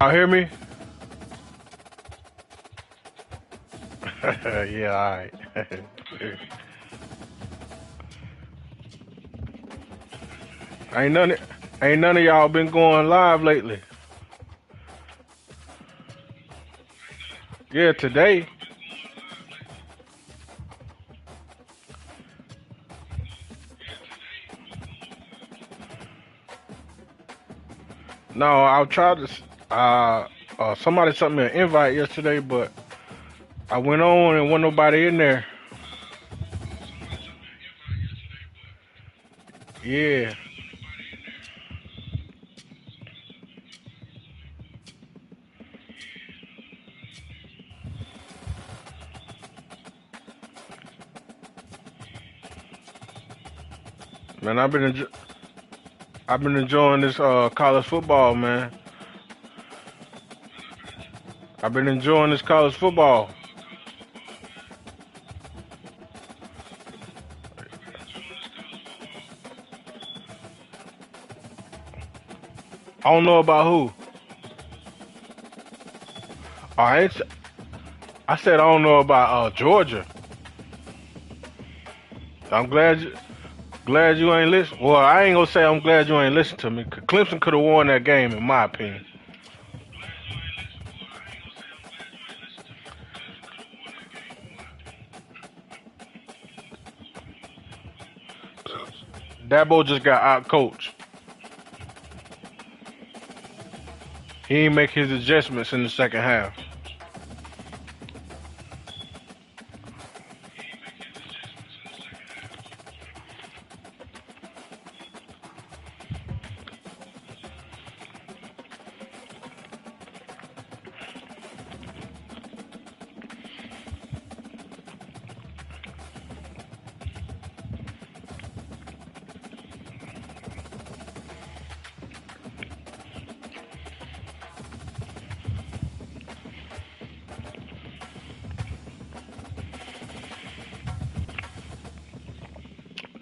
Y'all hear me? Yeah, alright. ain't none of, ain't none of y'all been going live lately. Yeah, today. No, I tried to. Somebody sent me an invite yesterday, but I went on and wasn't nobody in there. Yeah, man, I've been enjoying this college football, man. I've been enjoying this college football. I don't know about who. I ain't. I said I don't know about Georgia. I'm glad you ain't listen. Well, I ain't gonna say I'm glad you ain't listen to me. 'Cause Clemson could have won that game, in my opinion. Dabo just got out coached. He ain't make his adjustments in the second half.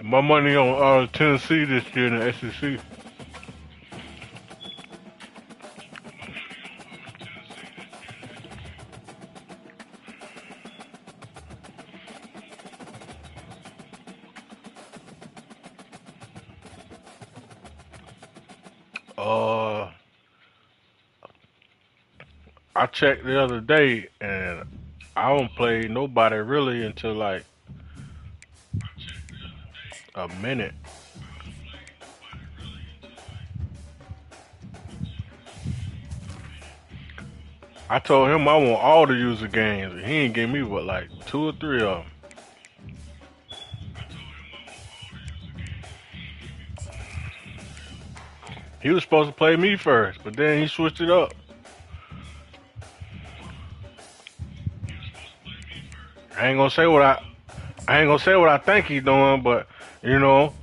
My money on Tennessee this year in the SEC. Uh, I checked the other day and I don't play nobody really until like a minute. I told him I want all the user games, and he ain't give me what like two or three of them. He was supposed to play me first, but then he switched it up. I ain't gonna say what I ain't gonna say what I think he's doing, but you know,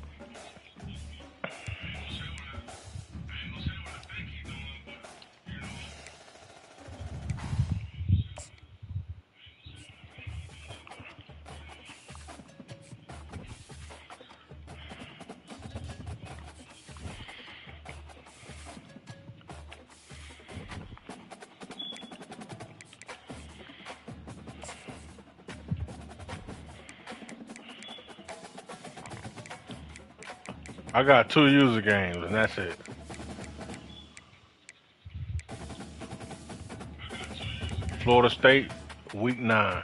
I got two user games, and that's it. Florida State, week 9.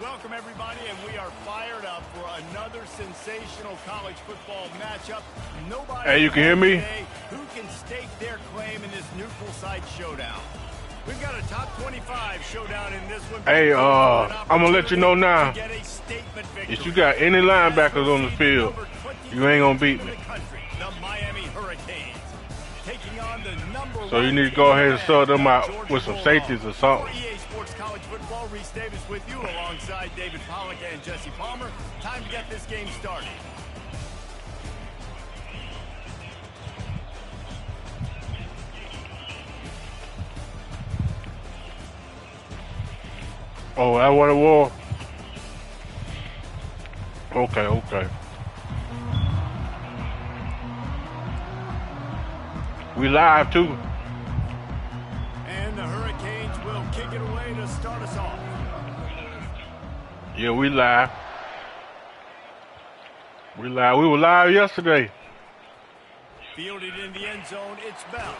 Welcome, everybody, and we are fired up for another sensational college football matchup. Nobody hey, you can hear me? who can stake their claim in this neutral site showdown. We've got a top 25 showdown in this one. Hey, I'm going to let you know now. If you got any linebackers on the field, you ain't going to beat me. The Miami Hurricanes taking on the number So you need to go ahead and sort them out with some safeties or something. EA Sports College Football, Reese Davis with you alongside David Pollack and Jesse Palmer. Time to get this game started. Oh, that what it was? Okay. We live too. And the Hurricanes will kick it away to start us off. Yeah, we live. We were live yesterday. Fielded in the end zone, it's Bell.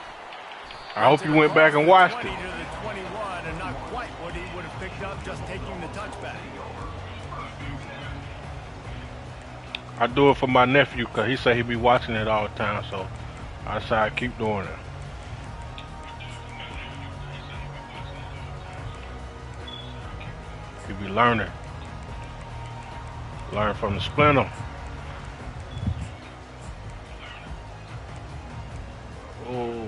I hope you went back and watched it. To the 21, and not quite what he would have picked up just taking the touchback. I do it for my nephew because he said he be watching it all the time, so I decided to keep doing it. He be learning. Learn from the splinter. Oh.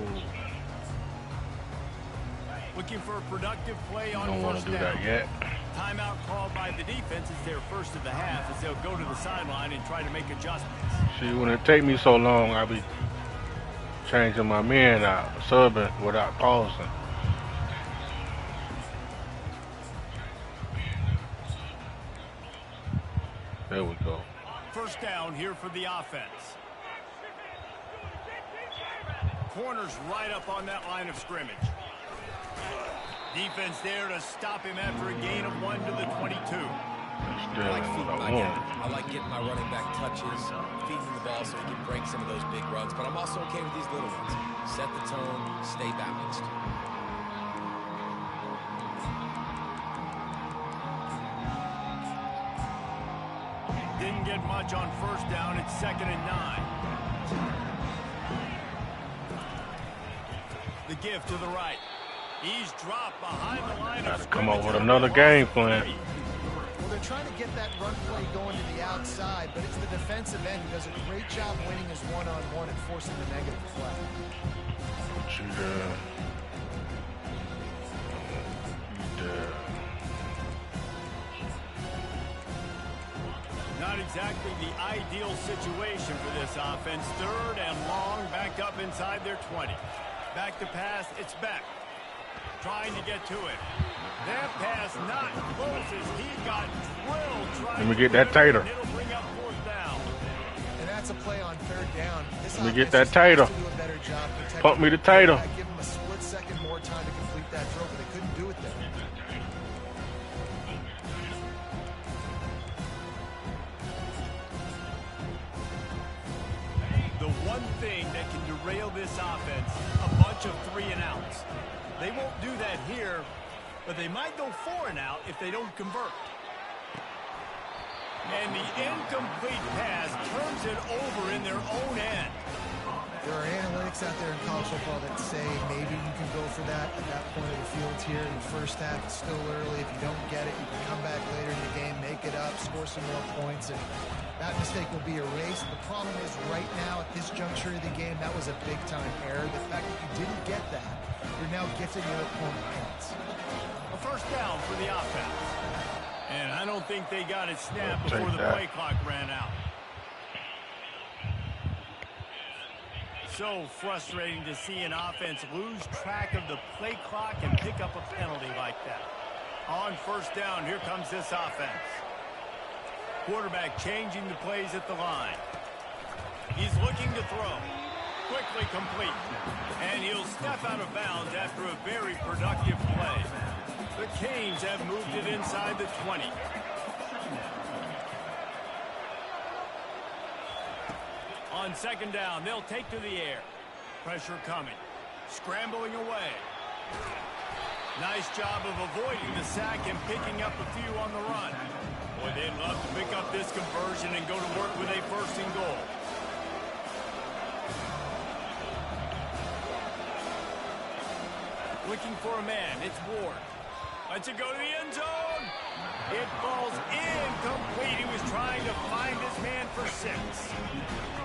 Looking for a productive play on Don't want to do that yet. Timeout called by the defense is their first of the half as they'll go to the sideline and try to make adjustments. See, when it take me so long, I be changing my men out, subbing without pausing. There we go. First down here for the offense. Corners right up on that line of scrimmage. Defense there to stop him after a gain of 1 to the 22. I like feeding my guy. I like getting my running back touches, feeding the ball so he can break some of those big runs. But I'm also okay with these little ones. Set the tone, stay balanced. Didn't get much on first down. It's 2nd and 9. The give to the right. He's dropped behind the line of scrimmage. Come up with another game plan. Well, they're trying to get that run play going to the outside, but it's the defensive end who does a great job winning his one-on-one and forcing the negative flag. What you done? Not exactly the ideal situation for this offense. 3rd and long, backed up inside their 20. Back to pass, it's back. Trying to get to it. That pass not close as he got drilled. Let me get that tater. It'll bring up 4th down. And that's a play on 3rd down. Let me get that tater. Pump me the tater. Give him a split second more time to complete that throw, but they couldn't do it there. The one thing that can derail this offense, a bunch of 3 and outs. They won't do that here, but they might go 4 and out if they don't convert. And the incomplete pass turns it over in their own end. There are analytics out there in college football that say maybe you can go for that at that point of the field here in the first half. It's still early. If you don't get it, you can come back later in the game, make it up, score some more points, and that mistake will be erased. The problem is right now at this juncture of the game, that was a big-time error. The fact that you didn't get that, you're now gifting your opponent points. A first down for the offense. And I don't think they got it snapped before the play clock ran out. So frustrating to see an offense lose track of the play clock and pick up a penalty like that. On first down, here comes this offense. Quarterback changing the plays at the line. He's looking to throw. Quickly complete. And he'll step out of bounds after a very productive play. The Canes have moved it inside the 20. On second down, they'll take to the air. Pressure coming. Scrambling away. Nice job of avoiding the sack and picking up a few on the run. Boy, they'd love to pick up this conversion and go to work with a 1st and goal. Looking for a man. It's Ward. Lets it go to the end zone. It falls incomplete. He was trying to find his man for 6.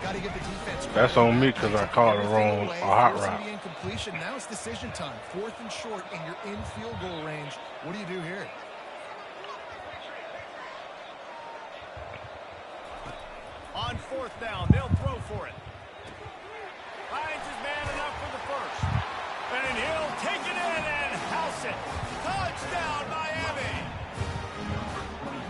Got to give the defense. That's on me because I called it wrong. A hot route. Incompletion. Now it's decision time. 4th and short, and you're in field goal range. What do you do here? On 4th down, they'll throw for it. Finds his man enough for the 1st. And he'll take it in and house it. Touchdown, Miami!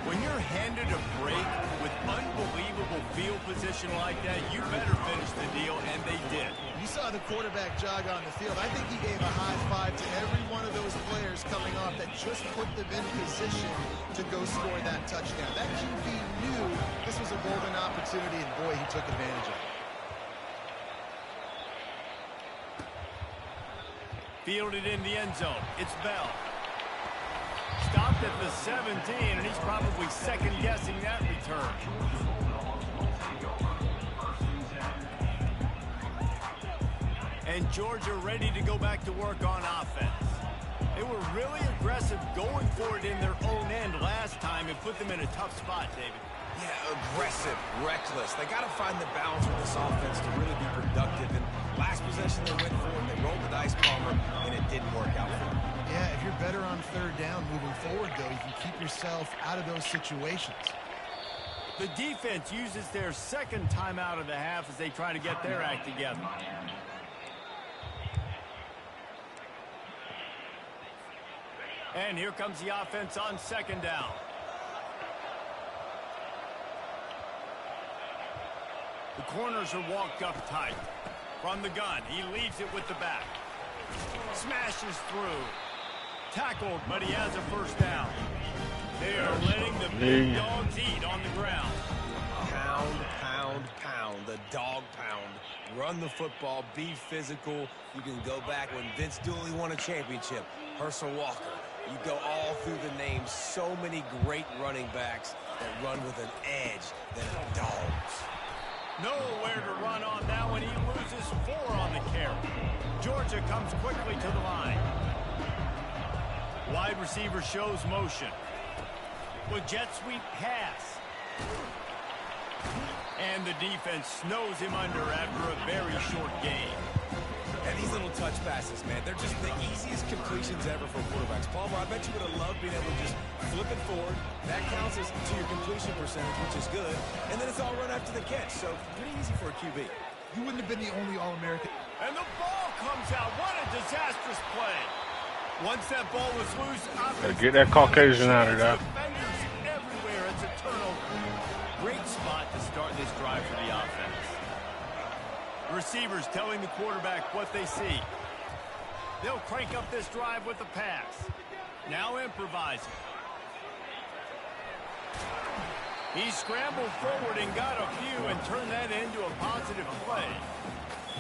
When you're handed a break with unbelievable field position like that, you better finish the deal, and they did. You saw the quarterback jog on the field. I think he gave a high five to every one of those players coming off that just put them in position to go score that touchdown. That QB knew this was a golden opportunity, and boy, he took advantage of it. Fielded in the end zone. It's Bell. Stopped at the 17, and he's probably second-guessing that return. And Georgia ready to go back to work on offense. They were really aggressive going for it in their own end last time and put them in a tough spot, David. Yeah, aggressive, reckless. They got to find the balance with this offense to really be productive. And last possession they went for it, they rolled the dice, Palmer, and it didn't work out for them. Yeah, if you're better on 3rd down moving forward, though, you can keep yourself out of those situations. The defense uses their 2nd timeout of the half as they try to get their act together. And here comes the offense on 2nd down. The corners are walked up tight. From the gun, he leaves it with the back. Smashes through. Tackled, but he has a 1st down. They are letting the big dogs eat on the ground. Pound, pound, pound. The dog pound. Run the football. Be physical. You can go back when Vince Dooley won a championship. Herschel Walker. You go all through the names. So many great running backs that run with an edge than dogs. Nowhere to run on that one. He loses 4 on the carry. Georgia comes quickly to the line. Wide receiver shows motion. With jet sweep pass. And the defense snows him under after a very short game. And these little touch passes, man, they're just the easiest completions ever for quarterbacks. Palmer, I bet you would have loved being able to just flip it forward. That counts as to your completion percentage, which is good. And then it's all run after the catch, so pretty easy for a QB. You wouldn't have been the only All-American. And the ball comes out. What a disastrous play. Once that ball was loose, get that Caucasian out of there. Defenders everywhere. It's a turnover. Great spot to start this drive for the offense. Receivers telling the quarterback what they see. They'll crank up this drive with the pass. Now improvising. He scrambled forward and got a few and turned that into a positive play.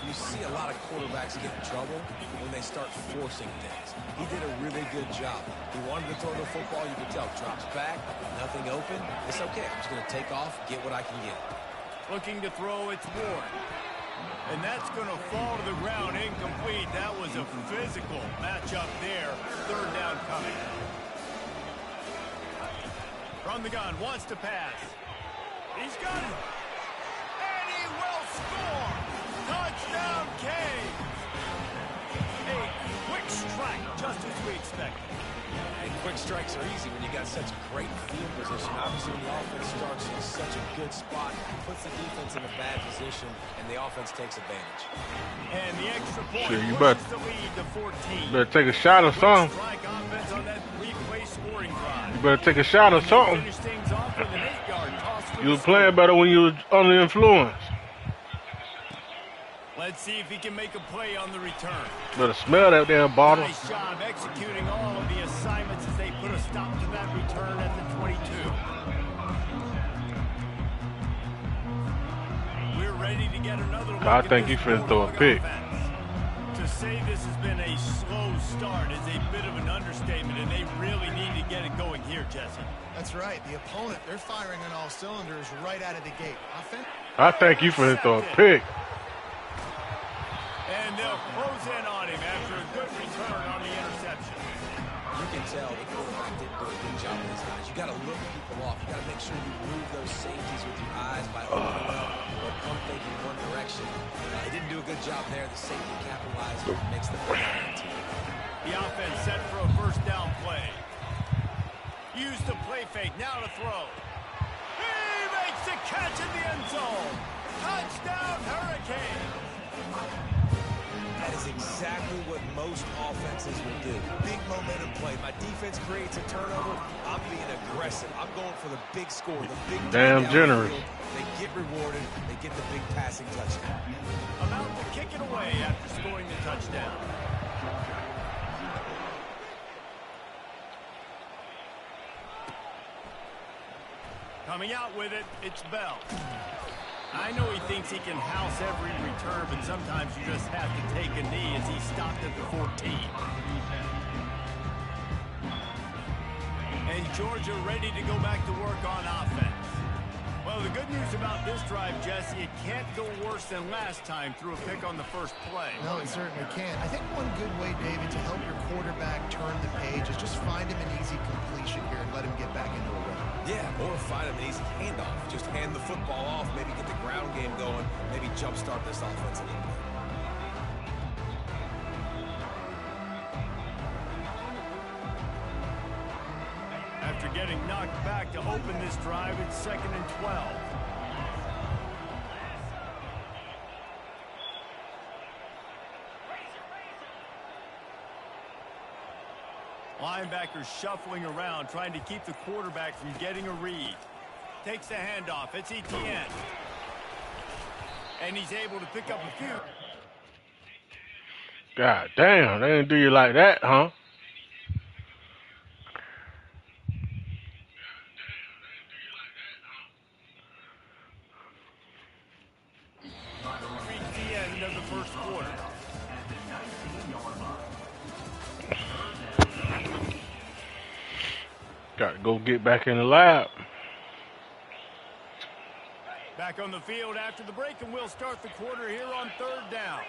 You see a lot of quarterbacks get in trouble when they start forcing things. He did a really good job. He wanted to throw the football. You can tell. Drops back. Nothing open. It's okay. I'm just going to take off, get what I can get. Looking to throw, it's Ward. And that's going to fall to the ground incomplete. That was a physical matchup there. 3rd down coming. From the gun, wants to pass. He's got it. And he will score. Touchdown, Canes. A quick strike, just as we expected. And quick strikes are easy when you got such great field position. Obviously, when the offense starts in such a good spot, puts the defense in a bad position, and the offense takes advantage. And the extra point you pushes the lead to 14. Better take a shot or something. Strike offense on that 3-play scoring drive. You better take a shot or something. Finish things off with an 8-yard toss for You the was playing better when you was under influence. Let's see if he can make a play on the return. Better smell that damn bottle. Nice job executing all of the assignments as they put a stop to that return at the 22. We're ready to get another look I at think this he finna throw a Bulldog pick. offense. To say this has been a slow start is a bit of an understatement, and they really need to get it going here, Jesse. That's right. The opponent, they're firing on all cylinders right out of the gate. I thank you for throwing a pick. And they'll close in on him after a good return on the interception. You can tell the quarterback didn't do a good job with his eyes. You got to look people off. You got to make sure you move those safeties with your eyes by opening up or pump faking one direction. He didn't do a good job there. The safety capitalized and makes the play on that team. The offense set for a first down play. Use the play fake, now to throw. He makes the catch in the end zone. Touchdown, Hurricanes. That is exactly what most offenses will do. Big momentum play. My defense creates a turnover. I'm being aggressive. I'm going for the big score, the big damn generous. They get rewarded. They get the big passing touchdown. About to kick it away after scoring the touchdown. Coming out with it, it's Bell. I know he thinks he can house every return, but sometimes you just have to take a knee as he stopped at the 14. And Georgia ready to go back to work on offense. Well, the good news about this drive, Jesse, it can't go worse than last time through a pick on the first play. No, it certainly can't. I think one good way, David, to help your quarterback turn the page is just find him an easy completion here and let him get back into a rhythm. Yeah, or find him an easy handoff. Just hand the football off, maybe get the ground game going, maybe jumpstart this offense a little bit. After getting knocked back to open this drive, it's 2nd and 12. Linebackers shuffling around, trying to keep the quarterback from getting a read. Takes the handoff. It's Etienne. And he's able to pick up a few. God damn, they didn't do you like that, huh? Reached the end of the first quarter. Got to go get back in the lab. Back on the field after the break, and we'll start the quarter here on 3rd down.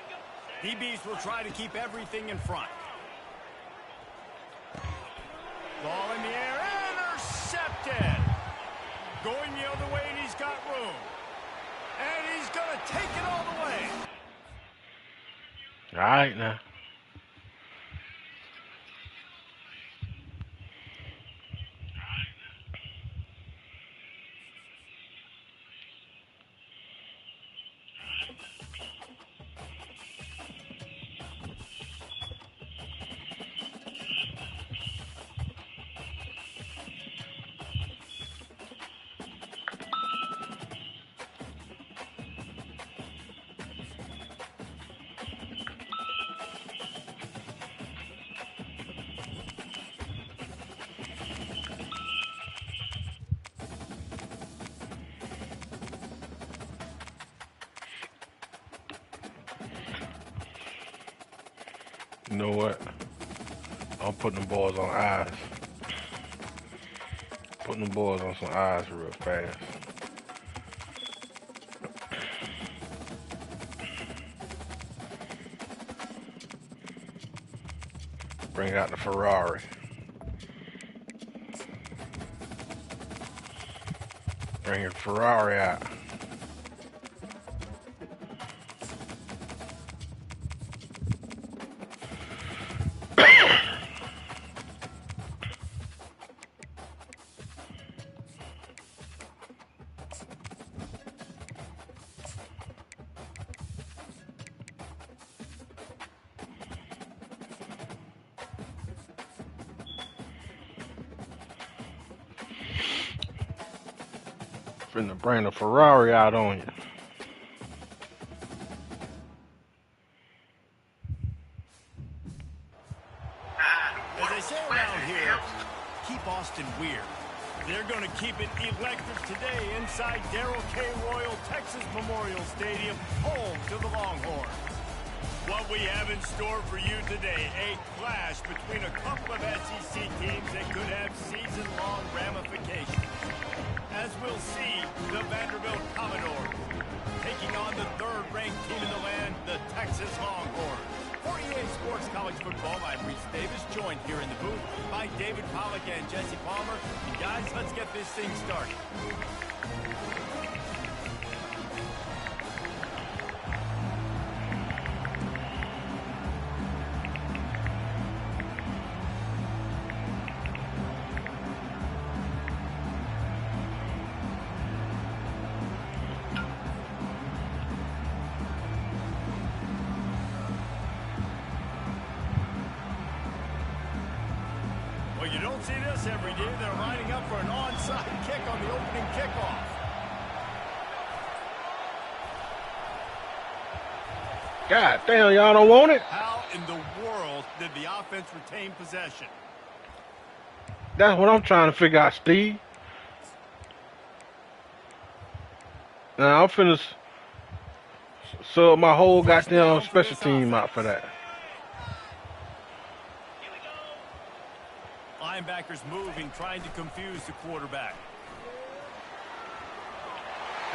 DBs will try to keep everything in front. Ball in the air, intercepted. Going the other way, and he's got room. And he's going to take it all the way. All right, now. You know what? I'm putting them boys on ice. Putting them boys on some ice real fast. Bring out the Ferrari. Bring your Ferrari out. Finna bring the Ferrari out on you. As they say around here, keep Austin weird. They're going to keep it electric today inside Darrell K. Royal Texas Memorial Stadium, home to the Longhorns. What we have in store for you today, a clash between a couple of SEC teams that could have season-long ramifications. As we'll see, the Vanderbilt Commodores taking on the third-ranked team in the land, the Texas Longhorns. For EA Sports College Football, I'm Reese Davis, joined here in the booth by David Pollack and Jesse Palmer. And guys, let's get this thing started. Well, you don't see this every day. They're lining up for an onside kick on the opening kickoff. God damn, y'all don't want it? How in the world did the offense retain possession? That's what I'm trying to figure out, Steve. Now, I'm finna sub my whole goddamn special team out for that. Linebackers moving, trying to confuse the quarterback.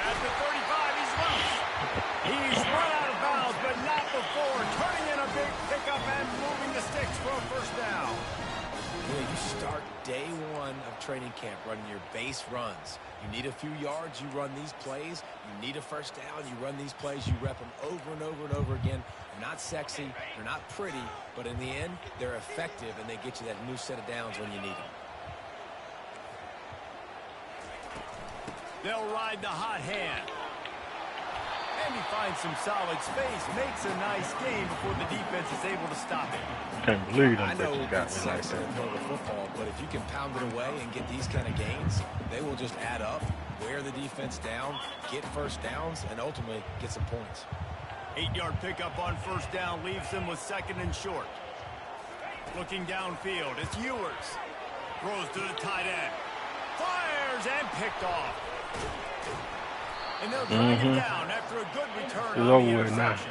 At the 35, he's loose. He's run out of bounds, but not before. Turning in a big pickup and moving the sticks for a first down. Yeah, you start day one of training camp running your base runs. You need a few yards, you run these plays. You need a first down, you run these plays. You rep them over and over and over again. They're not sexy, they're not pretty, but in the end, they're effective, and they get you that new set of downs when you need them. They'll ride the hot hand. And he finds some solid space, makes a nice gain before the defense is able to stop it. Can't believe I them know bitches got it's me like sexy that. to throw the football, but if you can pound it away and get these kind of gains, they will just add up, wear the defense down, get first downs, and ultimately get some points. 8-yard pickup on first down leaves them with second and short. Looking downfield, it's Ewers. Throws to the tight end. Fires and picked off. And they'll drag it down after a good return It's on over the with now. interception.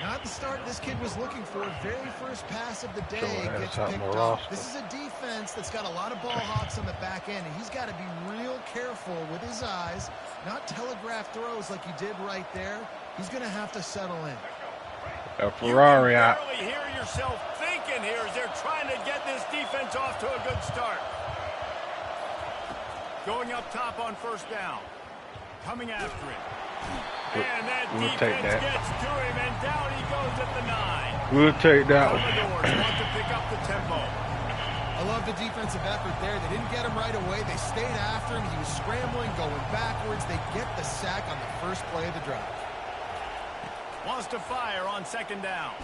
Not the start this kid was looking for. Very first pass of the day Sure, gets that's out picked my off. roster. This is a defense that's got a lot of ball hawks on the back end, and he's got to be real careful with his eyes, not telegraph throws like he did right there. He's going to have to settle in. A Ferrari You can out. barely hear yourself thinking here as they're trying to get this defense off to a good start. Going up top on first down. Coming after him. And that We'll take defense that. gets to him, and down he goes at the 9. We'll take that one. Commodores want to pick up the tempo. I love the defensive effort there. They didn't get him right away. They stayed after him. He was scrambling, going backwards. They get the sack on the first play of the drive. Wants to fire on second down.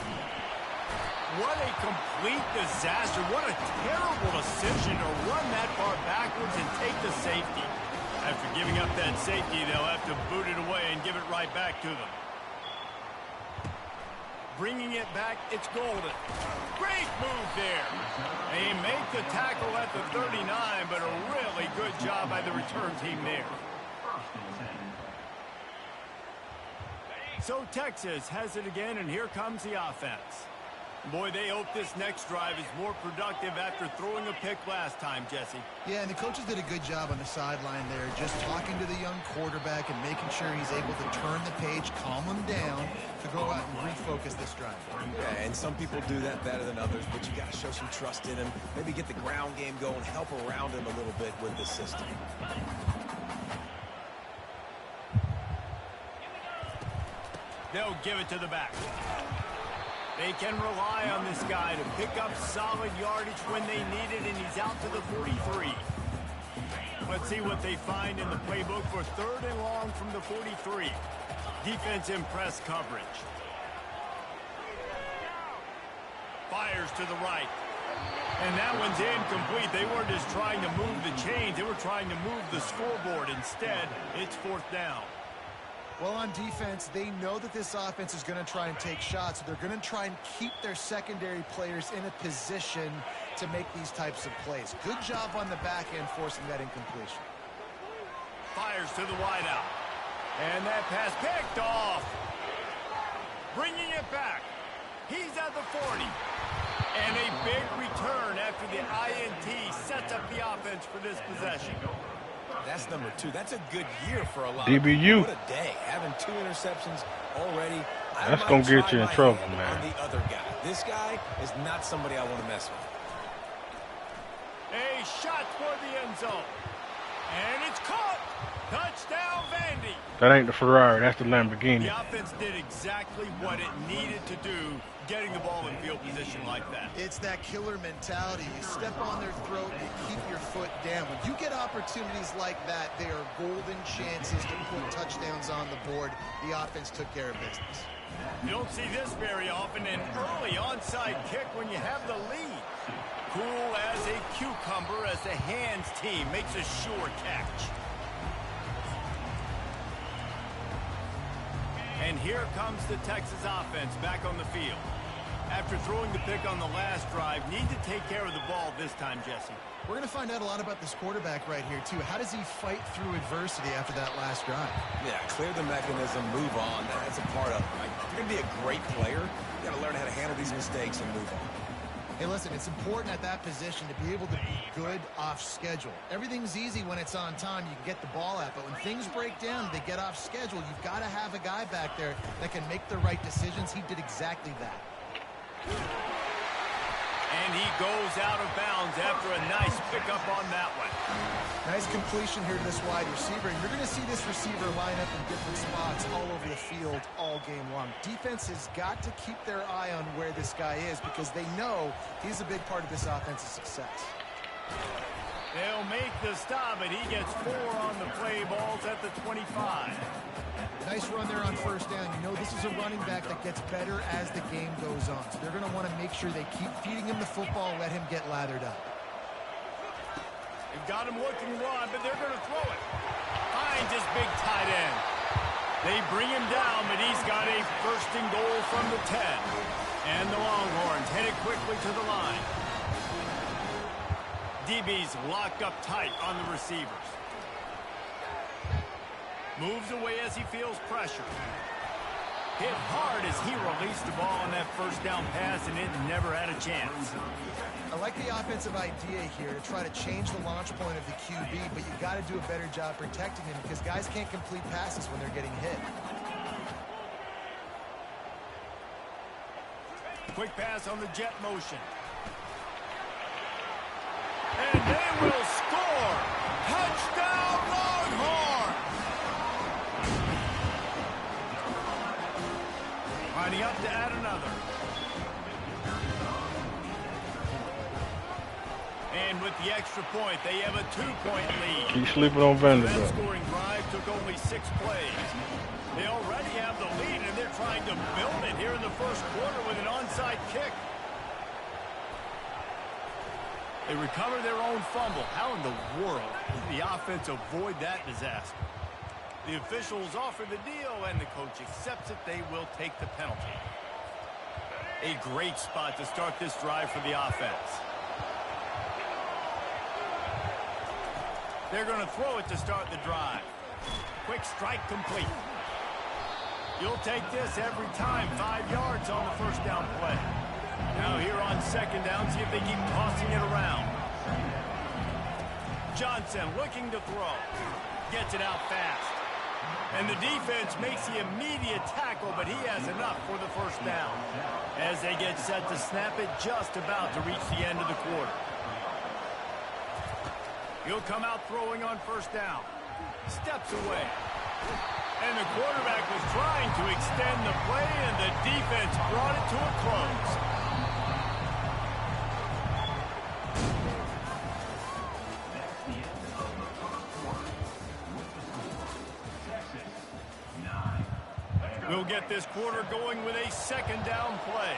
What a complete disaster. What a terrible decision to run that far backwards and take the safety. After giving up that safety, they'll have to boot it away and give it right back to them. Bringing it back, it's Golden. Great move there. They make the tackle at the 39, but a really good job by the return team there. So Texas has it again, and here comes the offense. Boy, they hope this next drive is more productive after throwing a pick last time, Jesse. Yeah, and the coaches did a good job on the sideline there, just talking to the young quarterback and making sure he's able to turn the page, calm him down, to go out and refocus this drive. Yeah, and some people do that better than others, but you got to show some trust in him. Maybe get the ground game going, help around him a little bit with the system. They'll give it to the back. They can rely on this guy to pick up solid yardage when they need it, and he's out to the 43. Let's see what they find in the playbook for third and long from the 43. Defense in press coverage. Fires to the right. And that one's incomplete. They weren't just trying to move the chains. They were trying to move the scoreboard. Instead, it's fourth down. Well, on defense, they know that this offense is going to try and take shots. So they're going to try and keep their secondary players in a position to make these types of plays. Good job on the back end forcing that incompletion. Fires to the wideout. And that pass picked off. bringing it back. He's at the 40. And a big return after the INT sets up the offense for this possession. That's number 2. That's a good year for a lot DBU. of people. What a day. Having 2 interceptions already. That's going to get you in trouble, man. On the other guy. This guy is not somebody I want to mess with. A shot for the end zone. And it's caught. Touchdown, Vandy. That ain't the Ferrari. That's the Lamborghini. The offense did exactly what it needed to do, getting the ball in field position like that. It's that killer mentality. You step on their throat, you keep your foot down. When you get opportunities like that, they are golden chances to put touchdowns on the board. The offense took care of business. You don't see this very often, an early onside kick when you have the lead. Cool as a cucumber as the hands team makes a sure catch. And here comes the Texas offense back on the field. After throwing the pick on the last drive, need to take care of the ball this time, Jesse. We're going to find out a lot about this quarterback right here, too. How does he fight through adversity after that last drive? Yeah, clear the mechanism, move on. That's a part of it, right? If you're going to be a great player, you got to learn how to handle these mistakes and move on. Hey, listen, it's important at that position to be able to be good off schedule. Everything's easy when it's on time. You can get the ball out. But when things break down, they get off schedule. You've got to have a guy back there that can make the right decisions. He did exactly that. And he goes out of bounds after a nice pickup on that one. Nice completion here to this wide receiver. And you're going to see this receiver line up in different spots all over the field all game long. Defense has got to keep their eye on where this guy is because they know he's a big part of this offense's success. They'll make the stop, and he gets 4 on the play. Balls at the 25. Nice run there on first down. You know this is a running back that gets better as the game goes on. So they're going to want to make sure they keep feeding him the football and let him get lathered up. They've got him looking wide, but they're going to throw it. Finds his big tight end. They bring him down, but he's got a first and goal from the 10. And the Longhorns headed quickly to the line. DB's locked up tight on the receivers. Moves away as he feels pressure. Hit hard as he released the ball on that first down pass, and it never had a chance. I like the offensive idea here to try to change the launch point of the QB, but you got to do a better job protecting him because guys can't complete passes when they're getting hit. Quick pass on the jet motion. And they will score! Touchdown, Longhorns! Lining up to add another. And with the extra point, they have a 2-point lead. Keep sleeping on Vanderbilt. That scoring drive took only 6 plays. They already have the lead, and they're trying to build it here in the first quarter with an onside kick. They recover their own fumble. How in the world did the offense avoid that disaster? The officials offer the deal, and the coach accepts it. They will take the penalty. A great spot to start this drive for the offense. They're going to throw it to start the drive. Quick strike complete. You'll take this every time. 5 yards on the first down play. Now here on second down, see if they keep tossing it around. Johnson looking to throw. Gets it out fast. And the defense makes the immediate tackle, but he has enough for the first down. As they get set to snap it, just about to reach the end of the quarter. He'll come out throwing on first down. Steps away. And the quarterback was trying to extend the play, and the defense brought it to a close. We'll get this quarter going with a second down play.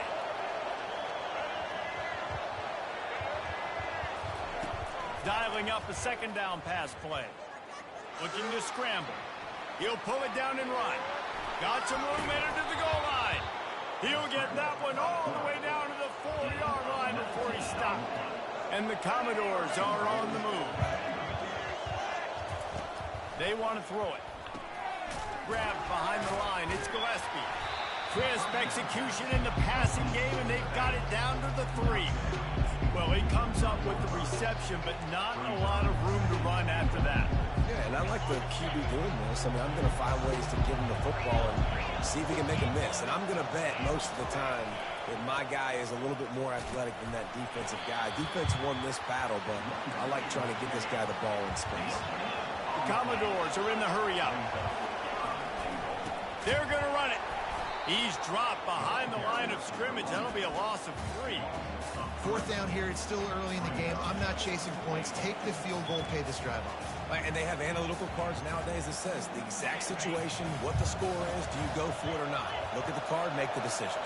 Dialing up a second down pass play. Looking to scramble. He'll pull it down and run. Got some room headed to the goal line. He'll get that one all the way down to the 4-yard line before he stopped. And the Commodores are on the move. They want to throw it. Grabbed behind the line. It's Gillespie. Crisp execution in the passing game, and they've got it down to the 3. Well, he comes up with the reception, but not a lot of room to run after that. Yeah, and I like the QB doing this. I mean, I'm going to find ways to give him the football and see if he can make a miss. And I'm going to bet most of the time that my guy is a little bit more athletic than that defensive guy. Defense won this battle, but I like trying to get this guy the ball in space. The Commodores are in the hurry up. They're going to run it. He's dropped behind the line of scrimmage. That'll be a loss of 3. 4th down here. It's still early in the game. I'm not chasing points. Take the field goal, pay this drive off. And they have analytical cards nowadays that says the exact situation, what the score is, do you go for it or not? Look at the card, make the decision.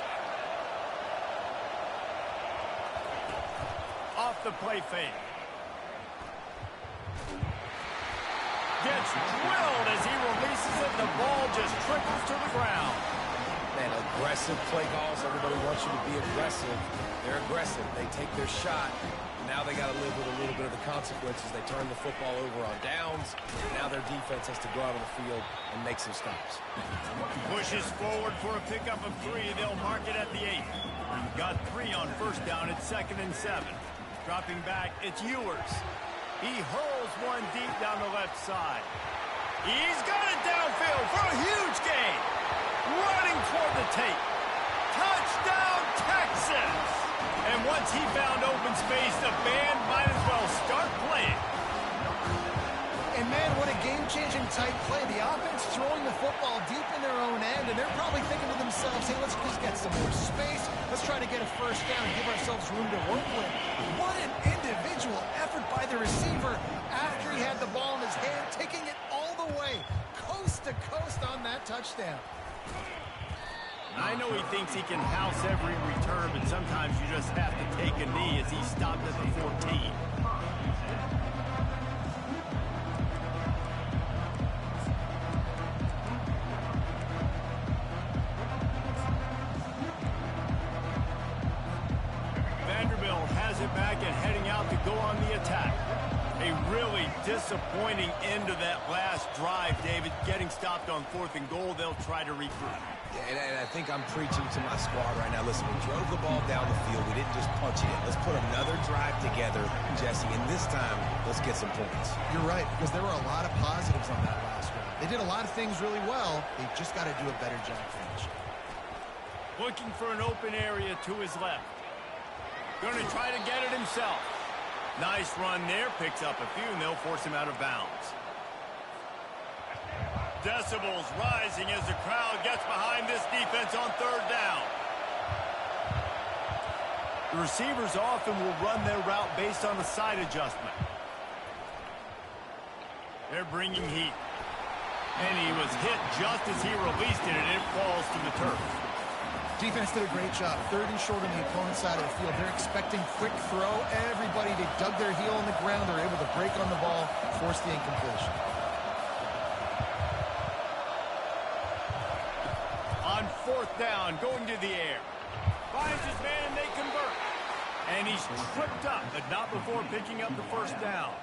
Off the play fake. Gets drilled as he releases it. The ball just trickles to the ground. Man, aggressive play calls. Everybody wants you to be aggressive. They're aggressive. They take their shot. Now they got to live with a little bit of the consequences. They turn the football over on downs. Now their defense has to go out on the field and make some stops. Pushes forward for a pickup of 3. They'll mark it at the 8. Got 3 on 1st down. It's 2nd and 7. Dropping back, it's Ewers. He hurls one deep down the left side. He's got it downfield for a huge gain. Running toward the tape. Touchdown, Texas! And once he found open space, the band might as well start playing. And man, what a game-changing type play. The offense throwing the football deep in their own end, and they're probably thinking to themselves, hey, let's just get some more space. Let's try to get a 1st down and give ourselves room to work with. What an individual effort by the receiver after he had the ball in his hand, taking it all the way, coast to coast on that touchdown. I know he thinks he can house every return, but sometimes you just have to take a knee as he stopped at the 14. Vanderbilt has it back and heading out to go on the attack. A really disappointing end to that last drive, David. Getting stopped on 4th and goal, they'll try to regroup. Yeah, and I think I'm preaching to my squad right now. Listen, we drove the ball down the field. We didn't just punch it in. Let's put another drive together, Jesse, and this time, let's get some points. You're right, because there were a lot of positives on that last drive. They did a lot of things really well. They just got to do a better job finishing. Looking for an open area to his left. Going to try to get it himself. Nice run there. Picks up a few, and they'll force him out of bounds. Decibels rising as the crowd gets behind this defense on 3rd down. The receivers often will run their route based on a side adjustment. They're bringing heat. And he was hit just as he released it, and it falls to the turf. Defense did a great job. 3rd and short on the opponent's side of the field. They're expecting quick throw. Everybody, they dug their heel on the ground. They're able to break on the ball, force the incompletion. On 4th down, going to the air. Finds his man, and they convert. And he's tripped up, but not before picking up the 1st down.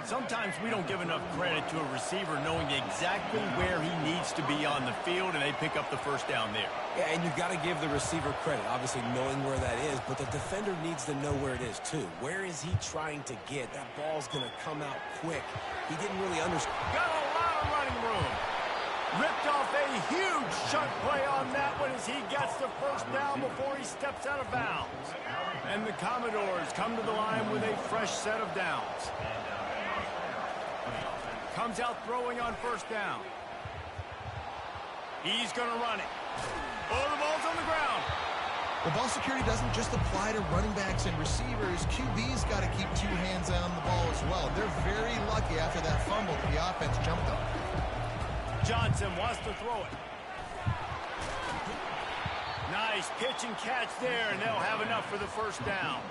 Sometimes we don't give enough credit to a receiver knowing exactly where he needs to be on the field, and they pick up the 1st down there. Yeah, and you've got to give the receiver credit, obviously knowing where that is, but the defender needs to know where it is too. Where is he trying to get? That ball's going to come out quick. He didn't really understand. Got a lot of running room. Ripped off a huge chunk play on that one as he gets the 1st down before he steps out of bounds. And the Commodores come to the line with a fresh set of downs. Comes out throwing on 1st down. He's going to run it. Oh, the ball's on the ground. Well, ball security doesn't just apply to running backs and receivers. QB's got to keep 2 hands on the ball as well. They're very lucky after that fumble that the offense jumped on. Johnson wants to throw it. Nice pitch and catch there, and they'll have enough for the 1st down.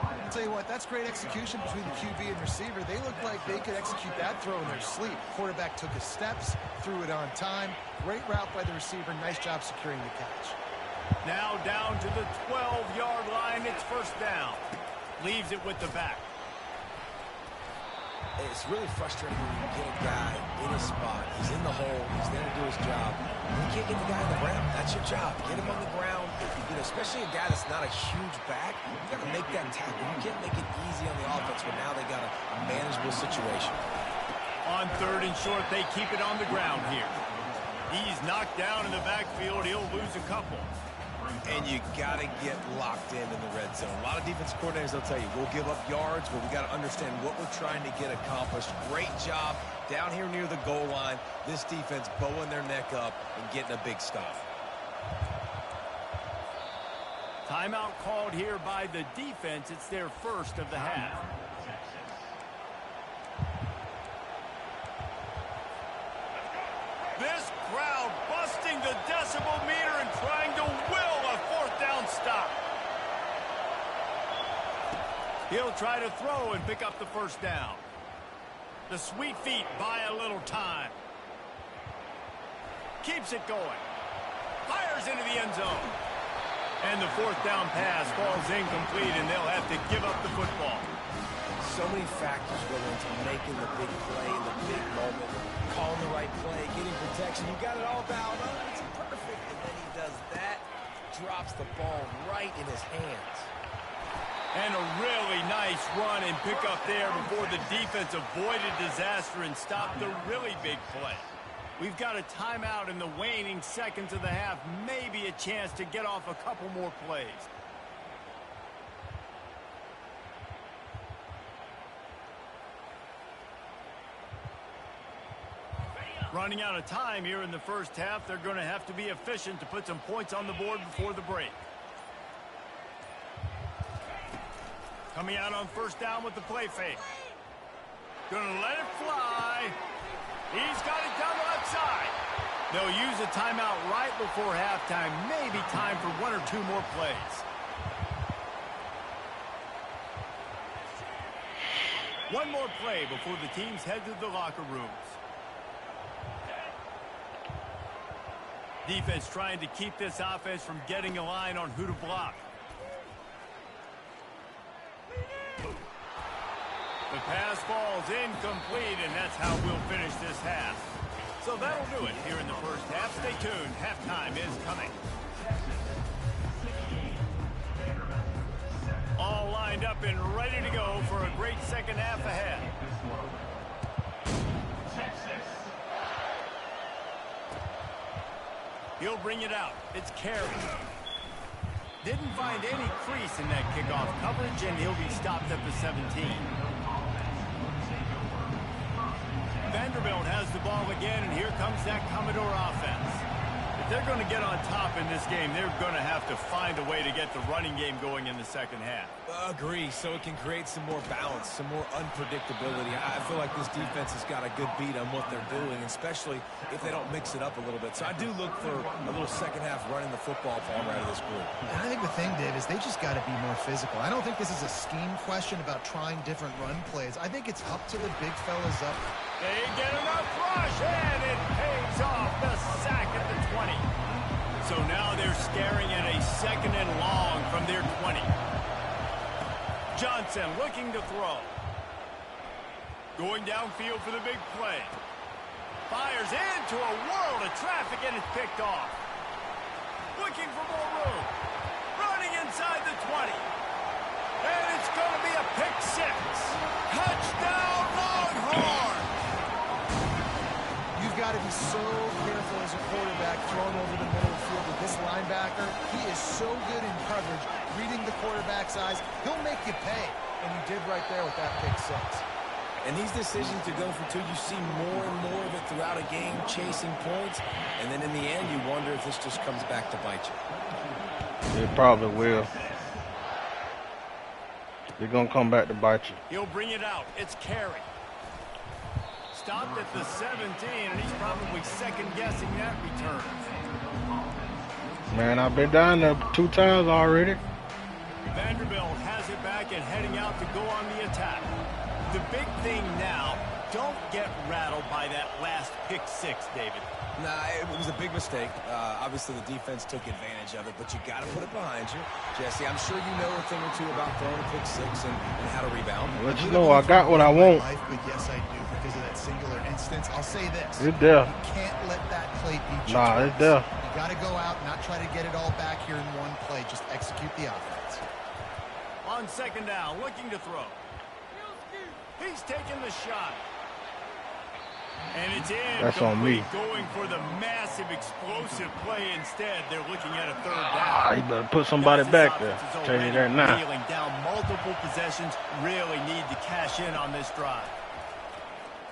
I'll tell you what, that's great execution between the QB and receiver. They look like they could execute that throw in their sleep. Quarterback took his steps, threw it on time. Great route by the receiver. Nice job securing the catch. Now down to the 12-yard line. It's 1st down. Leaves it with the back. It's really frustrating when you get a guy in a spot. He's in the hole. He's there to do his job. You can't get the guy on the ground. That's your job. Get him on the ground. You know, especially a guy that's not a huge back. You got to make that tackle. You can't make it easy on the offense, but now they got a manageable situation. On 3rd and short, they keep it on the ground here. He's knocked down in the backfield. He'll lose a couple. And you got to get locked in the red zone. A lot of defense coordinators, they'll tell you, we'll give up yards, but we got to understand what we're trying to get accomplished. Great job down here near the goal line. This defense bowing their neck up and getting a big stop. Timeout called here by the defense. It's their first of the half. This crowd busting the decibel meter and trying to will a 4th down stop. He'll try to throw and pick up the 1st down. The sweet feet buy a little time. Keeps it going. Fires into the end zone. And the 4th down pass falls incomplete, and they'll have to give up the football. So many factors go into making the big play in the big moment. Calling the right play, getting protection. You got it all dialed up. It's perfect. And then he does that, drops the ball right in his hands. And a really nice run and pick up there before the defense avoided disaster and stopped the really big play. We've got a timeout in the waning seconds of the half. Maybe a chance to get off a couple more plays. Running out of time here in the first half. They're going to have to be efficient to put some points on the board before the break. Coming out on 1st down with the play fake. Going to let it fly. He's got it down the left side. They'll use a timeout right before halftime. Maybe time for 1 or 2 more plays. One more play before the teams head to the locker rooms. Defense trying to keep this offense from getting a line on who to block. The pass falls incomplete, and that's how we'll finish this half. So that'll do it here in the first half. Stay tuned. Halftime is coming. All lined up and ready to go for a great second half ahead. He'll bring it out. It's Carey. Didn't find any crease in that kickoff coverage, and he'll be stopped at the 17. Vanderbilt has the ball again, and here comes that Commodore offense. If they're going to get on top in this game, they're going to have to find a way to get the running game going in the second half. Agree, so it can create some more balance, some more unpredictability. I feel like this defense has got a good beat on what they're doing, especially if they don't mix it up a little bit. So I do look for a little second half running the football form out of this group. I think the thing, Dave, is they just got to be more physical. I don't think this is a scheme question about trying different run plays. I think it's up to the big fellas up. They get enough rush, and it pays off. The sack at the 20. So now they're staring at a 2nd and long from their 20. Johnson looking to throw. Going downfield for the big play. Fires into a world of traffic, and it's picked off. Looking for more room. Running inside the 20. And it's going to be a pick 6. Touchdown, Longhorns! You've got to be so careful as a quarterback throwing over the middle of the field with this linebacker. He is so good in coverage, reading the quarterback's eyes. He'll make you pay, and he did right there with that pick 6. And these decisions to go for 2, you see more and more of it throughout a game, chasing points. And then in the end, you wonder if this just comes back to bite you. It probably will. They're going to come back to bite you. He'll bring it out. It's Carey. Stopped at the 17, and he's probably second-guessing that return. Man, I've been down there 2 times already. Vanderbilt has it back and heading out to go on the attack. The big thing now, don't get rattled by that last pick 6, David. Nah, it was a big mistake. Obviously, the defense took advantage of it, but you got to put it behind you. Jesse, I'm sure you know a thing or two about throwing a pick 6 and how to rebound. Let you know I got what I want. But yes, I do because of that singular instance. I'll say this. You're there. You can't let that play beat you Nah, twice. it's there. You got to go out and not try to get it all back here in one play. Just execute the offense. On second down, looking to throw. He's taking the shot. And it's in. That's on me. Going for the massive explosive play instead. They're looking at a third down. Ah, you better put somebody back there. Tell you that now. Dealing down multiple possessions, really need to cash in on this drive.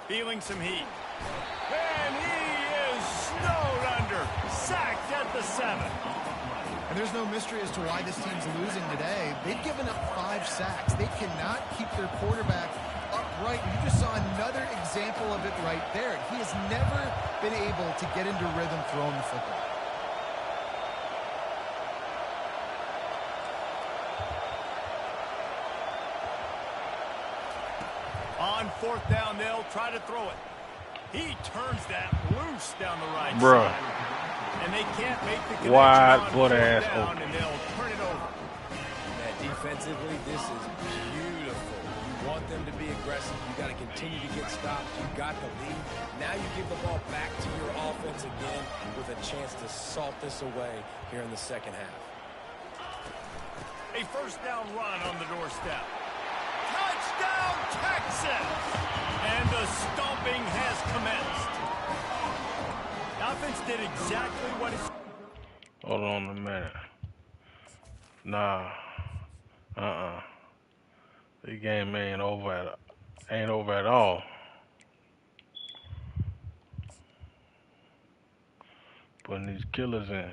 Feeling some heat. And he is snowed under. Sacked at the 7. And there's no mystery as to why this team's losing today. They've given up 5 sacks. They cannot keep their quarterback upright. You just saw another example of it right there. He has never been able to get into rhythm throwing the football. On fourth down, they'll try to throw it. He turns that loose down the right Bruh. side. And they can't make the connection Wide on butt fourth ass down, open. and they'll turn it over. Yeah, defensively, this is beautiful. You want them to be aggressive. You got to continue to get stops. You got the lead. Now you give the ball back to your offense again with a chance to salt this away here in the second half. A first down run on the doorstep. Touchdown, Texas! And the stomping has commenced. The offense did exactly what it's... Hold on a minute. Nah. The game ain't over at all. Putting these killers in.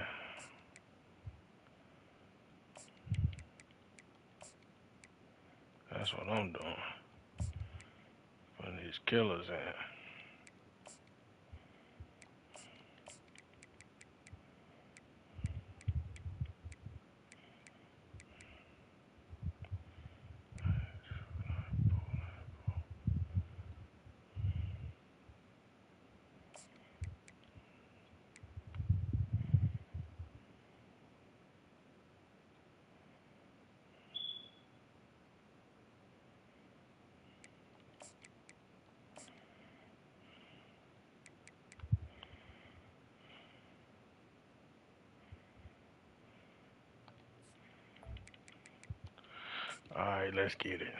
That's what I'm doing. Putting these killers in. All right, let's get it.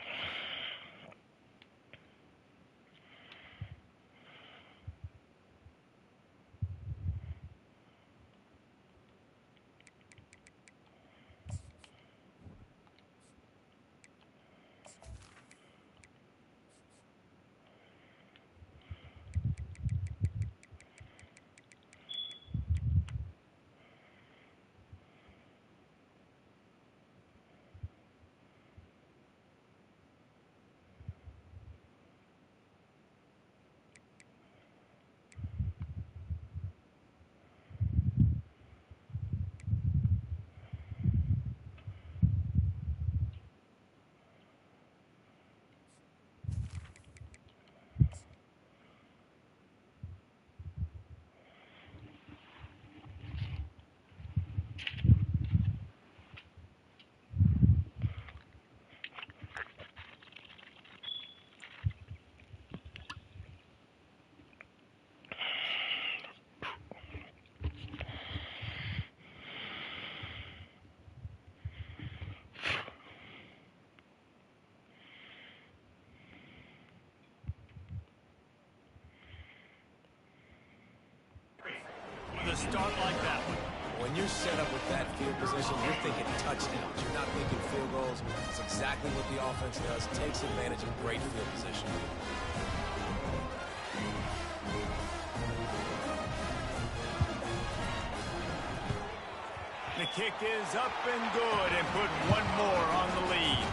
With a start like that one. When you're set up with that field position, you're thinking touchdowns. You're not thinking field goals. It's exactly what the offense does. Takes advantage of great field position. The kick is up and good and put one more on the lead.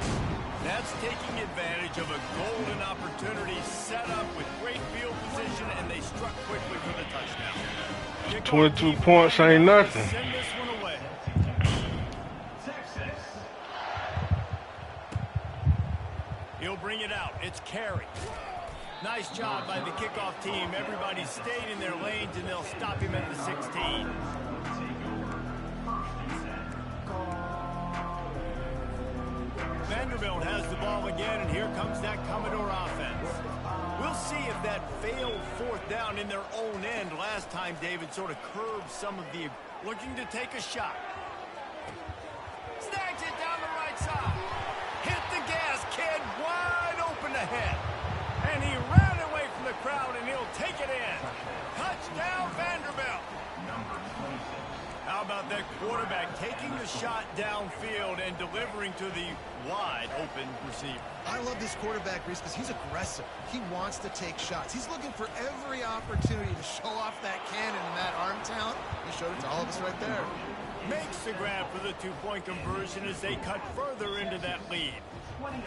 That's taking advantage of a golden opportunity set up with great field position, and they struck quickly for the touchdown. 22 points ain't nothing. Send this one away. He'll bring it out. It's Carey. Nice job by the kickoff team. Everybody stayed in their lanes, and they'll stop him at the 16. Vanderbilt has the ball again, and here comes that Commodore offense. We'll see if of that failed fourth down in their own end last time. David sort of curved some of the looking to take a shot. Snags it down the right side. Hit the gas, kid. Wide open ahead. And he ran away from the crowd, and he'll take it in. Touchdown, Vanderbilt. How about that quarterback taking the shot downfield and delivering to the wide open receiver? I love this quarterback, Reese, because he's aggressive. He wants to take shots. He's looking for every opportunity to show off that cannon and that arm talent. He showed it to all of us right there. Makes the grab for the two-point conversion as they cut further into that lead.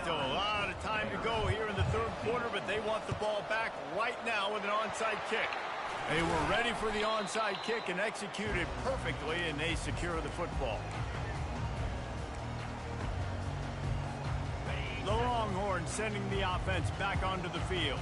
Still a lot of time to go here in the third quarter, but they want the ball back right now with an onside kick. They were ready for the onside kick and executed perfectly, and they secure the football. The Longhorns sending the offense back onto the field.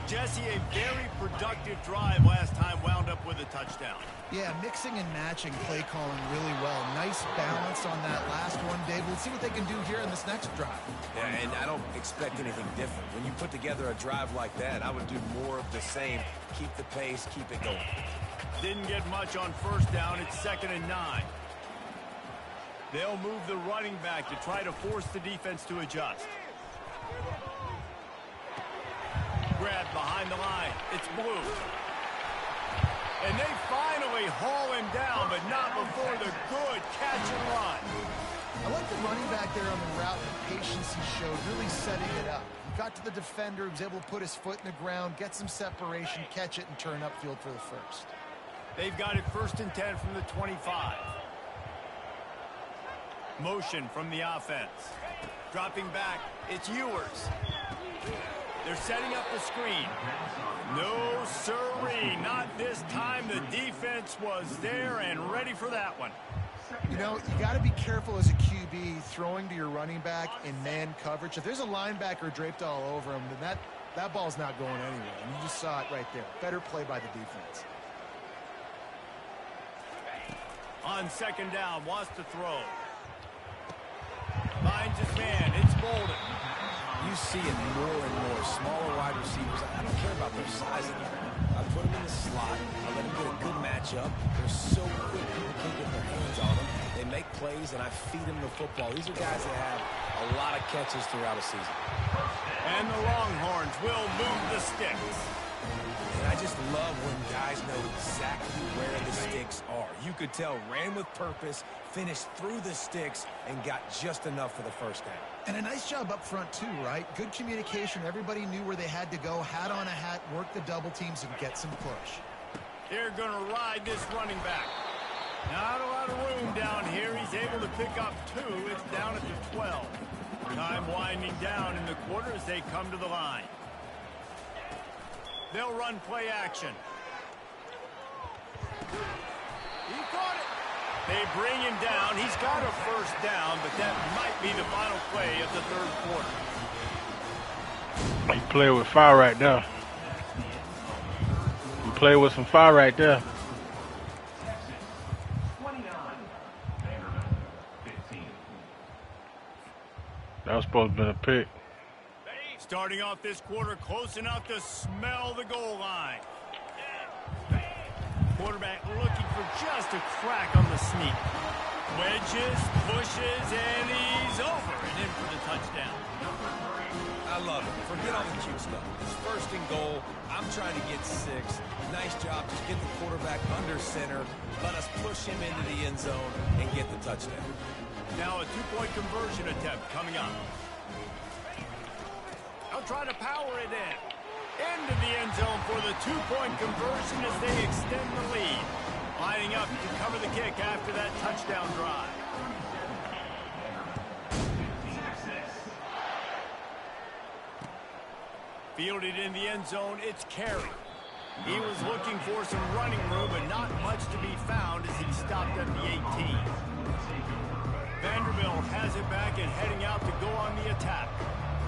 Jesse, a very productive drive last time, wound up with a touchdown. Yeah, mixing and matching play calling really well. Nice balance on that last one, Dave. We'll see what they can do here in this next drive. Yeah, and I don't expect anything different. When you put together a drive like that, I would do more of the same. Keep the pace, keep it going. Didn't get much on first down. It's 2nd and 9. They'll move the running back to try to force the defense to adjust. Grab behind the line. It's Blue. And they finally haul him down, but not before the good catch and run. I like the running back there on the route, the patience he showed, really setting it up. He got to the defender, he was able to put his foot in the ground, get some separation, catch it, and turn upfield for the first. They've got it 1st and 10 from the 25. Motion from the offense. Dropping back, it's Ewers. They're setting up the screen. No sirree, not this time. The defense was there and ready for that one. You know, you got to be careful as a QB throwing to your running back in man coverage. If there's a linebacker draped all over him, then that ball's not going anywhere. And you just saw it right there. Better play by the defense. On 2nd down, wants to throw. Finds his man. It's Bolden. You see it more and more. Smaller wide receivers. I don't care about their size anymore. I put them in the slot. I let them get a good matchup. They're so quick. People can't get their hands on them. They make plays, and I feed them the football. These are guys that have a lot of catches throughout a season. And the Longhorns will move the sticks. And I just love when guys know exactly where the sticks are. You could tell, ran with purpose, finished through the sticks, and got just enough for the first down. And a nice job up front, too, right? Good communication. Everybody knew where they had to go. Hat on a hat, work the double teams, and get some push. They're going to ride this running back. Not a lot of room down here. He's able to pick up 2. It's down at the 12. Time winding down in the quarter as they come to the line. They'll run play action. He caught it. They bring him down. He's got a first down, but that might be the final play of the third quarter. He played with fire right there. He played with some fire right there. That was supposed to be a pick. Starting off this quarter close enough to smell the goal line. Quarterback looking for just a crack on the sneak. Wedges, pushes, and he's over and in for the touchdown. I love it. Forget all the cute stuff. It's 1st and goal. I'm trying to get 6. Nice job. Just get the quarterback under center. Let us push him into the end zone and get the touchdown. Now a 2-point conversion attempt coming up. They'll try to power it in. Into the end zone for the 2-point conversion as they extend the lead. Lining up to cover the kick after that touchdown drive. Fielded in the end zone, it's Carey. He was looking for some running room, but not much to be found as he stopped at the 18. Vanderbilt has it back and heading out to go on the attack.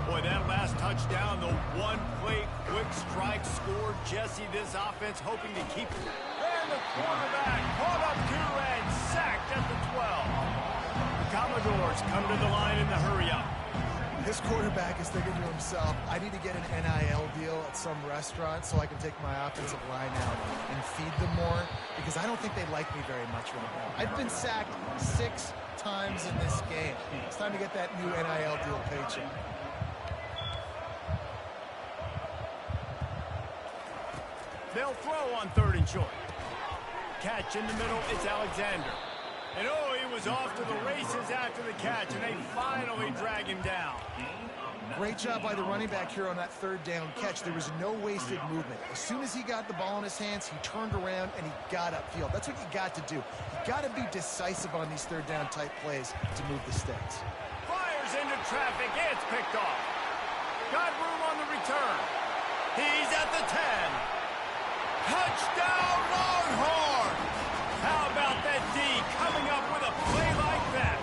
Boy, that last touchdown, the one-play quick strike scored. Jesse, this offense hoping to keep it. And the quarterback caught up to and sacked at the 12. The Commodores come to the line in the hurry-up. This quarterback is thinking to himself, I need to get an NIL deal at some restaurant so I can take my offensive line out and feed them more, because I don't think they like me very much right now. I've been sacked 6 times in this game. It's time to get that new NIL deal paycheck. They'll throw on 3rd and short. Catch in the middle, it's Alexander. And oh, he was off to the races after the catch, and they finally drag him down. Great job by the running back here on that 3rd down catch. There was no wasted movement. As soon as he got the ball in his hands, he turned around and he got upfield. That's what you got to do. You got to be decisive on these 3rd down type plays to move the sticks. Fires into traffic, it's picked off. Got room on the return. He's at the 10. Touchdown, Longhorn! How about that D coming up with a play like that?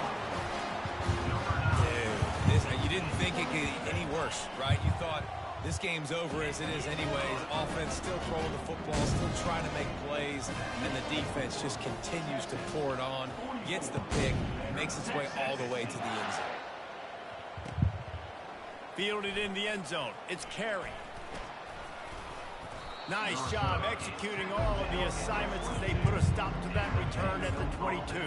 Dude, you didn't think it could get any worse, right? You thought this game's over as it is anyways. Offense still throwing the football, still trying to make plays, and the defense just continues to pour it on, gets the pick, makes its way all the way to the end zone. Fielded in the end zone. It's Carey. Nice job executing all of the assignments as they put a stop to that return at the 22.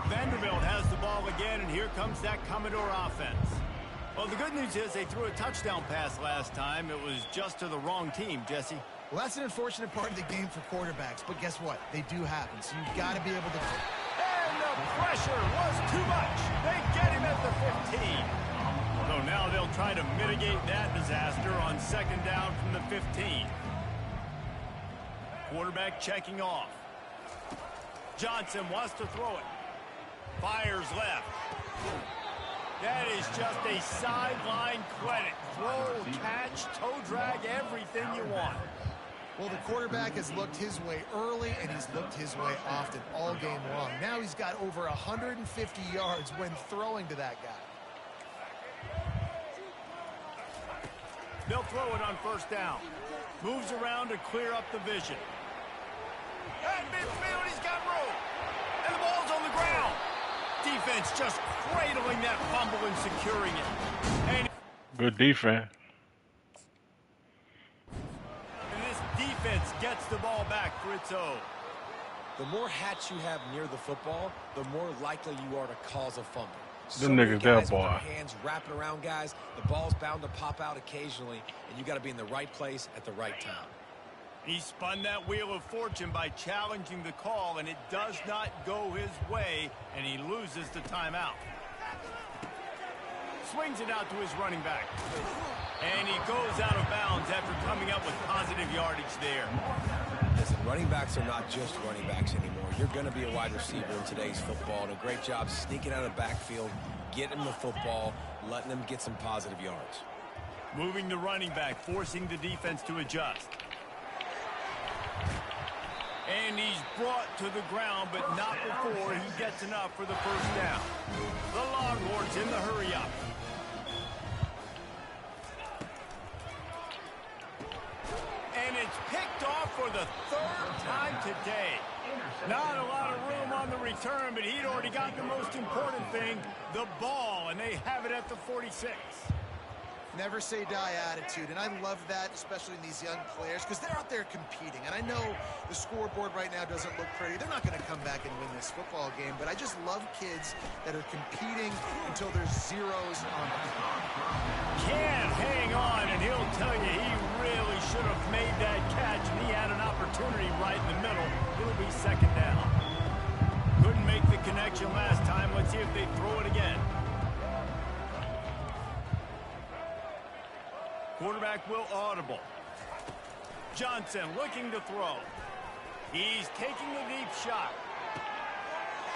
Vanderbilt has the ball again, and here comes that Commodore offense. Well, the good news is they threw a touchdown pass last time. It was just to the wrong team, Jesse. Well, that's an unfortunate part of the game for quarterbacks, but guess what? They do happen, so you've got to be able to... And the pressure was too much. They get him at the 15. So now they'll try to mitigate that disaster on 2nd down from the 15. Quarterback checking off. Johnson wants to throw it. Fires left. That is just a sideline credit. Throw, catch, toe drag, everything you want. Well, the quarterback has looked his way early, and he's looked his way often all game long. Now he's got over 150 yards when throwing to that guy. They'll throw it on 1st down. Moves around to clear up the vision. At midfield, he's got room. And the ball's on the ground. Defense just cradling that fumble and securing it. And Good defense. this defense gets the ball back for its own. The more hats you have near the football, the more likely you are to cause a fumble. Them niggas guys that with boy. their hands wrapping around guys, the ball's bound to pop out occasionally, and you got to be in the right place at the right time. He spun that wheel of fortune by challenging the call, and it does not go his way, and he loses the timeout. Swings it out to his running back. And he goes out of bounds after coming up with positive yardage there. Listen, running backs are not just running backs anymore. You're going to be a wide receiver in today's football, and a great job sneaking out of the backfield, getting the football, letting them get some positive yards. Moving the running back, forcing the defense to adjust. And he's brought to the ground, but not before he gets enough for the 1st down. The Longhorns in the hurry-up. And it's picked off for the 3rd time today. Not a lot of room on the return, but he'd already got the most important thing, the ball, and they have it at the 46. Never say die attitude, and I love that, especially in these young players, because they're out there competing. And I know the scoreboard right now doesn't look pretty. They're not going to come back and win this football game, but I just love kids that are competing until there's zeros on them. Can't hang on, and he'll tell you he really should have made that catch, and he had an opportunity right in the middle. It'll be 2nd down. Couldn't make the connection last time. Let's see if they throw it again. Quarterback will audible. Johnson looking to throw. He's taking the deep shot.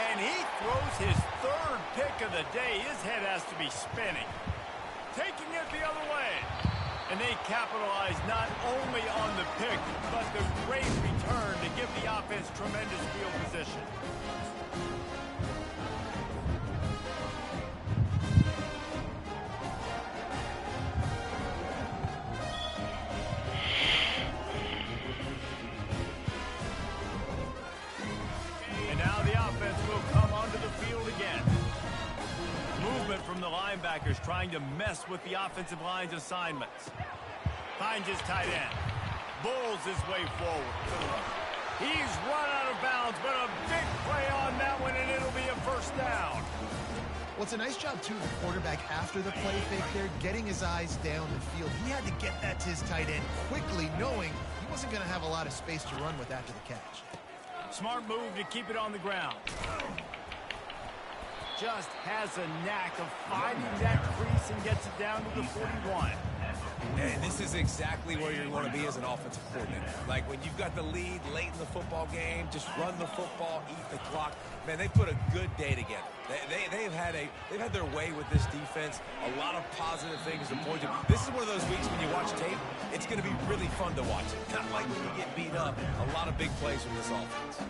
And he throws his 3rd pick of the day. His head has to be spinning. Taking it the other way. And they capitalize not only on the pick, but the great return to give the offense tremendous field position. trying to mess with the offensive line's assignments. Finds his tight end. Bulls his way forward. He's run out of bounds, but a big play on that one, and it'll be a first down. Well, it's a nice job, too, the quarterback after the play fake there, getting his eyes down the field. He had to get that to his tight end quickly, knowing he wasn't going to have a lot of space to run with after the catch. Smart move to keep it on the ground. Just has a knack of finding that crease and gets it down to the 41. And this is exactly where you want to be as an offensive coordinator. Like when you've got the lead late in the football game, just run the football, eat the clock. Man, they put a good day together. They've had their way with this defense. A lot of positive things to point to. This is one of those weeks when you watch tape, it's going to be really fun to watch it. Not like when you get beat up. A lot of big plays from this offense.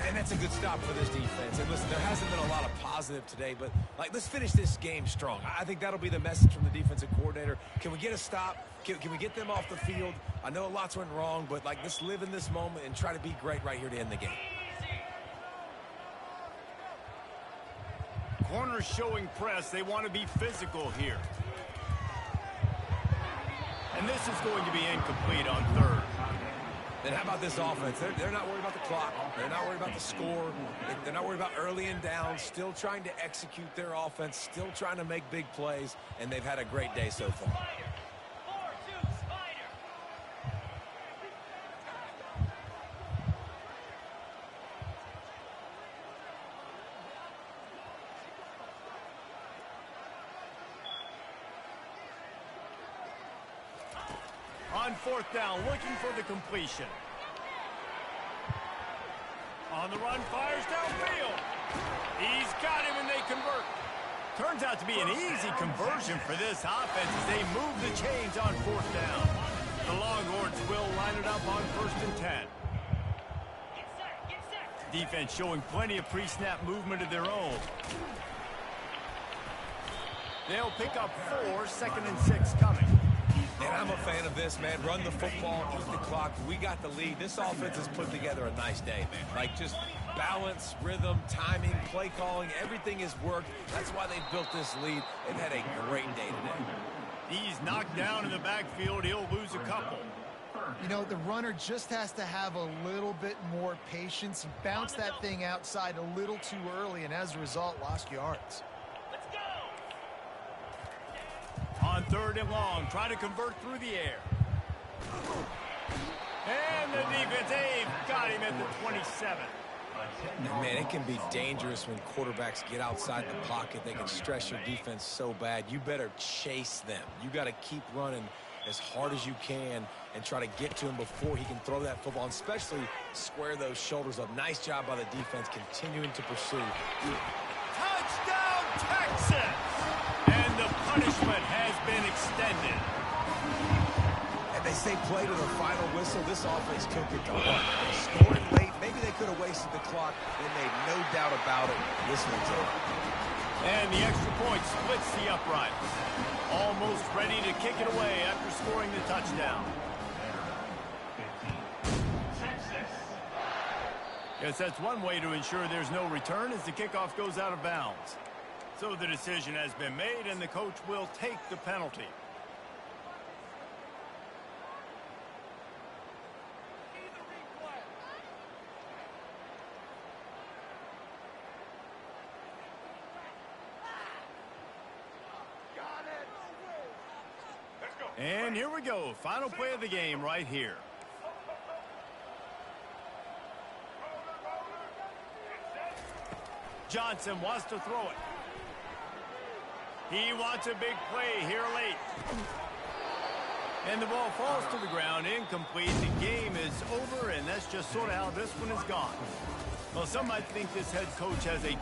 And that's a good stop for this defense. And listen, there hasn't been a lot of positive today, but like, let's finish this game strong. I think that'll be the message from the defensive coordinator. Can we get a stop? Can we get them off the field? I know lots went wrong, but like, let's live in this moment and try to be great right here to end the game. Corners showing press. They want to be physical here. And this is going to be incomplete on third. Then how about this offense? They're not worried about the clock. They're not worried about the score. They're not worried about early and down. Still trying to execute their offense. Still trying to make big plays. And they've had a great day so far. On fourth down, looking for the completion. On the run, fires downfield. He's got him, and they convert. Turns out to be an easy conversion for this offense as they move the chains on fourth down. The Longhorns will line it up on 1st and 10. Defense showing plenty of pre-snap movement of their own. They'll pick up 4, 2nd and 6 coming. And I'm a fan of this, man. Run the football, eat the clock. We got the lead. This offense has put together a nice day, man. Like, just balance, rhythm, timing, play calling, everything has worked. That's why they built this lead. They've had a great day today. He's knocked down in the backfield. He'll lose a couple. You know, the runner just has to have a little bit more patience. He bounced that thing outside a little too early, and as a result, lost yards. On 3rd and long, trying to convert through the air. And the defense, they've got him at the 27. Man, it can be dangerous when quarterbacks get outside the pocket. They can stress your defense so bad. You better chase them. You got to keep running as hard as you can and try to get to him before he can throw that football, and especially square those shoulders up. Nice job by the defense continuing to pursue. Touchdown, Texas! And the punishment has been extended. And they say play to the final whistle. This offense took it to heart. They scored late. Maybe they could have wasted the clock. They made no doubt about it. This one's over. And the extra point splits the uprights. Almost ready to kick it away after scoring the touchdown. Yes, that's one way to ensure there's no return as the kickoff goes out of bounds. So the decision has been made, and the coach will take the penalty. And here we go. Final play of the game right here. Johnson wants to throw it. He wants a big play here late. And the ball falls to the ground, incomplete. The game is over, and that's just sort of how this one is gone. Well, some might think this head coach has a